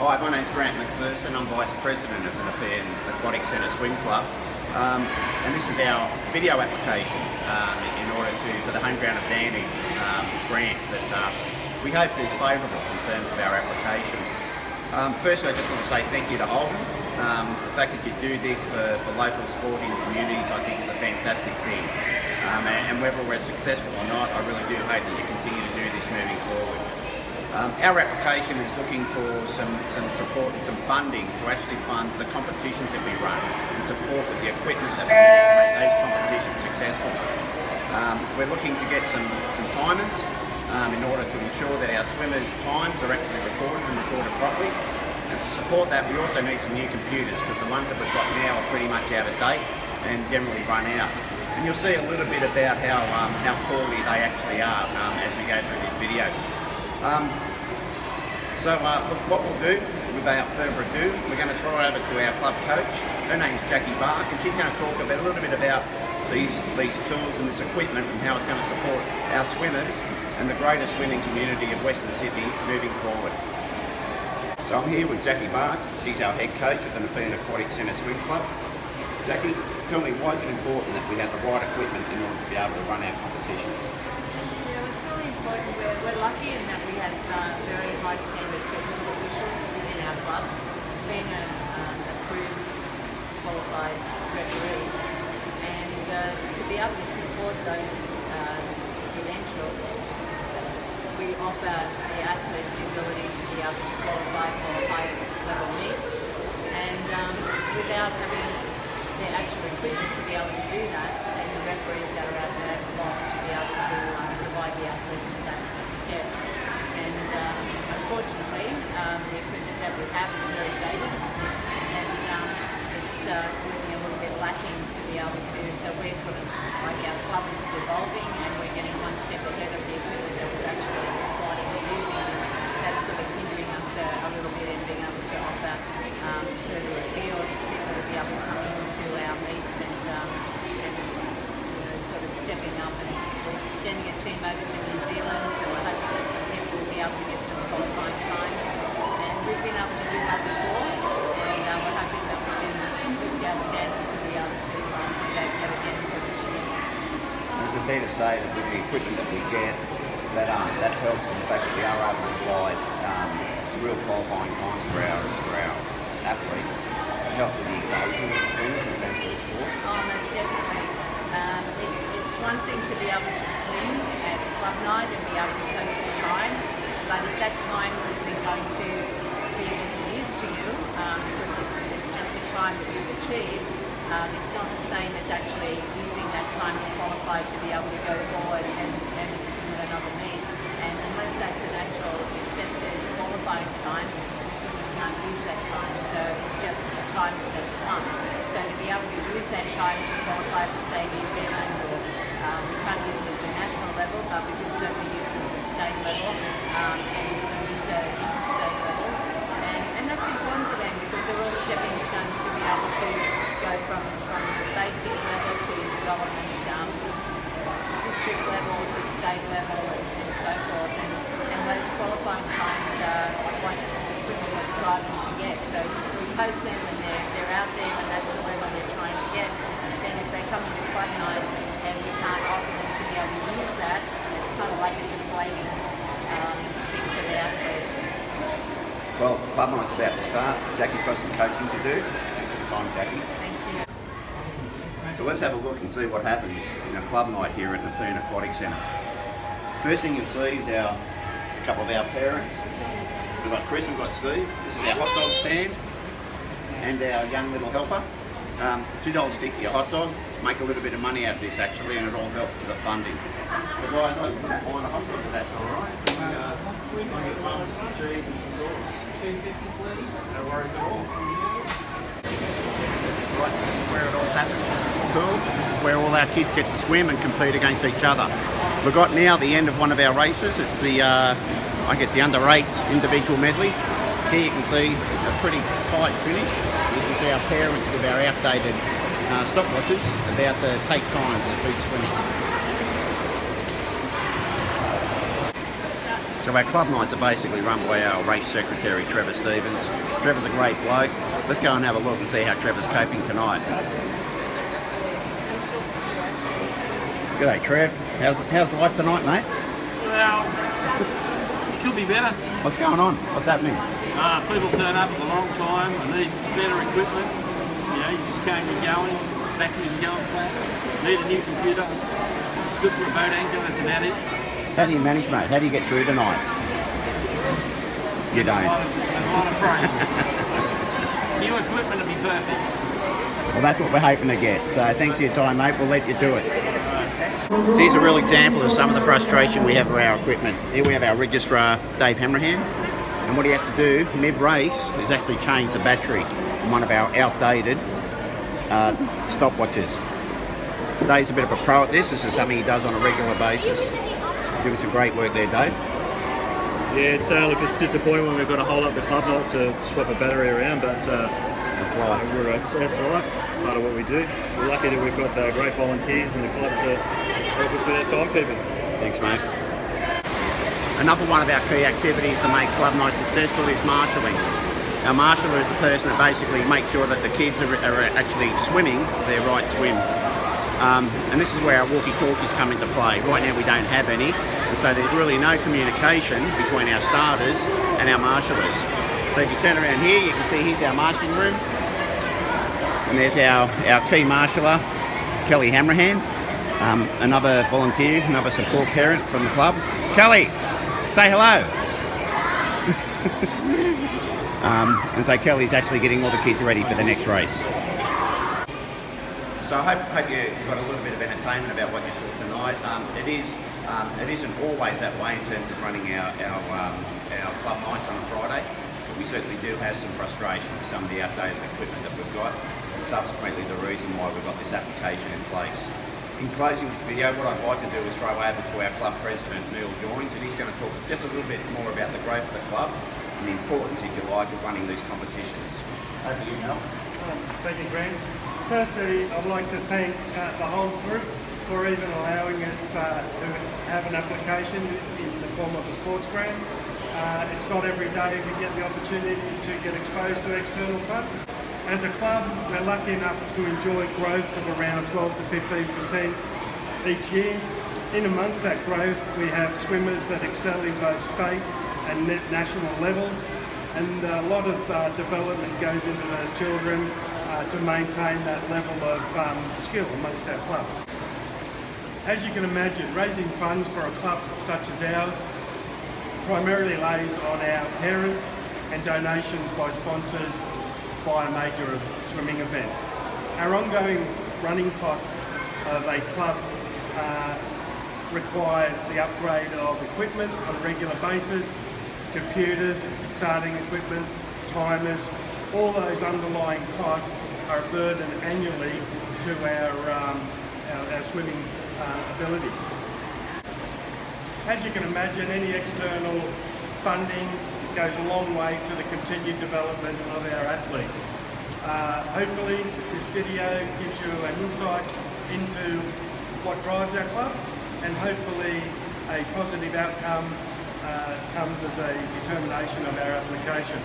Hi, my name's Grant McPherson. I'm Vice President of the Nepean Aquatic Centre Swim Club. And this is our video application in order for the Home Ground Advantage grant that we hope is favourable in terms of our application. Firstly, I just want to say thank you to Holden. The fact that you do this for local sporting communities, I think, is a fantastic thing. And whether we're successful or not, I really do hope that you continue to do this moving forward. Our application is looking for some support and some funding to actually fund the competitions that we run and support with the equipment that we need to make those competitions successful. We're looking to get some timers in order to ensure that our swimmers' times are actually recorded and recorded properly. And to support that, we also need some new computers because the ones that we've got now are pretty much out of date and generally run out. And you'll see a little bit about how poorly they actually are as we go through this video. Look, what we'll do, without further ado, we're going to throw over to our club coach. Her name's Jackie Bark, and she's going to talk a little bit about these tools and this equipment and how it's going to support our swimmers and the greater swimming community of Western Sydney moving forward. So I'm here with Jackie Bark. She's our head coach of the Nepean Aquatic Centre Swim Club. Jackie, tell me, why is it important that we have the right equipment in order to be able to run our competitions? It's really important. We're lucky in that we have very high standard technical officials within our club, being approved, qualified referees, and to be able to support those credentials, we offer the athletes the ability to be able to qualify for higher level meets, and without having the actual equipment to be able to do that, then the referees that are out there are lost to be able to provide the athletes with that step. And unfortunately, the equipment that we have is very dated, and it's really a little bit lacking to be able to. So we're our club is evolving, and we're getting one step ahead of the equipment that we're actually providing and using. That's sort of hindering us a little bit in being able to offer further afield, people to be able to come into our meets and sort of stepping up. And we're sending a team over to New Zealand, so we're hoping that some people will be able to get some qualifying times. And we've been able to do that before, and we're hoping that we can lift our standards and be able to do that again for this year. Is it fair to say that with the equipment that we get, that helps in the fact that we are able to provide real qualifying times for our athletes? It helps with the engagement of the swimmers in terms of the sport? Oh, most definitely. It's one thing to be able to swim at club night and be able to post a time, but if that time isn't going to be of any use to you, because it's just the time that you've achieved, it's not the same as actually using that time to qualify to be able to go forward and swim at another meet. And unless that's an actual accepted qualifying time, the swimmers can't use that time. So it's just a time that's fun. So to be able to use that time to qualify for, say, New Zealand, or we can't use it at the national level, but we can certainly use it at the state level and some interstate levels. And that's important for them because they're all stepping stones to be able to go from the basic level to development, district level to state level, and so forth. And those qualifying times are what the swimmers are striving to get. So we post them when they're out there and that's the level they're trying to get. Then if they come into club night and we can't offer them to be able to use that, it's kind of like a deflating thing for the athletes. Well, club night's about to start. Jackie's got some coaching to do. Thanks for the time, Jackie. Thank you. So let's have a look and see what happens in a club night here at Nepean Aquatic Centre. First thing you'll see is a couple of our parents. We've got Chris and we've got Steve. This is our hot dog stand and our young little helper. $2.50 a hot dog. Make a little bit of money out of this actually, and it all helps to the funding. So guys, I wouldn't mind a hot dog if that's alright. We might get one with some cheese and some sauce. $2.50 please. No worries at all. Right, so this is where it all happens. This is cool. This is where all our kids get to swim and compete against each other. We've got now the end of one of our races. It's the, I guess, the under-8 individual medley. Here you can see a pretty tight finish. You can see our parents with our outdated stopwatches about to take times as each swimming. So our club nights are basically run by our race secretary, Trevor Stevens. Trevor's a great bloke. Let's go and have a look and see how Trevor's coping tonight. G'day, Trev. How's life tonight, mate? Well, it could be better. What's going on? What's happening? People turn up at the wrong time. I need better equipment. You know, you just can't get going. Batteries are going flat. Need a new computer. It's good for a boat anchor. That's about it. How do you manage, mate? How do you get through the night? You don't. A lot of praying. New equipment to be perfect. Well, that's what we're hoping to get. So thanks for your time, mate. We'll let you do it. So here's a real example of some of the frustration we have with our equipment. Here we have our registrar, Dave Hammerham, and what he has to do mid-race is actually change the battery on one of our outdated stopwatches. Dave's a bit of a pro at this. This is something he does on a regular basis. He's doing some great work there, Dave. Yeah, it's disappointing when we've got to hold up the club night to swap a battery around, but That's life. that's life. It's part of what we do. We're lucky that we've got great volunteers in the club to help us with our timekeeping. Thanks, mate. Another one of our key activities to make club night successful is marshalling. Our marshaller is the person that basically makes sure that the kids are actually swimming their right swim. And this is where our walkie-talkies come into play. Right now we don't have any, and so there's really no communication between our starters and our marshallers. So if you turn around here, you can see here's our marshalling room. And there's our key marshaller, Kelly Hammerham, another volunteer, another support parent from the club. Kelly, say hello. And so Kelly's actually getting all the kids ready for the next race. So I hope you got a little bit of entertainment about what you saw tonight. It isn't always that way in terms of running our club nights on a Friday, but we certainly do have some frustration with some of the outdated equipment that we've got, and subsequently the reason why we've got this application in place. In closing this video, what I'd like to do is throw over to our club president, Neil Joins, and he's going to talk just a little bit more about the growth of the club and the importance, if you like, of running these competitions. Over to you, Neil. Thank you, Grant. Firstly, I'd like to thank the Holden group for even allowing us to have an application in the form of a sports grant. It's not every day we get the opportunity to get exposed to external funds. As a club, we're lucky enough to enjoy growth of around 12 to 15% each year. In amongst that growth, we have swimmers that excel in both state and national levels, and a lot of development goes into the children to maintain that level of skill amongst our club. As you can imagine, raising funds for a club such as ours primarily lays on our parents and donations by sponsors by major swimming events. Our ongoing running costs of a club requires the upgrade of equipment on a regular basis, computers, starting equipment, timers. All those underlying costs are a burden annually to our swimming ability. As you can imagine, any external funding goes a long way to the continued development of our athletes. Hopefully this video gives you an insight into what drives our club, and hopefully a positive outcome comes as a determination of our application.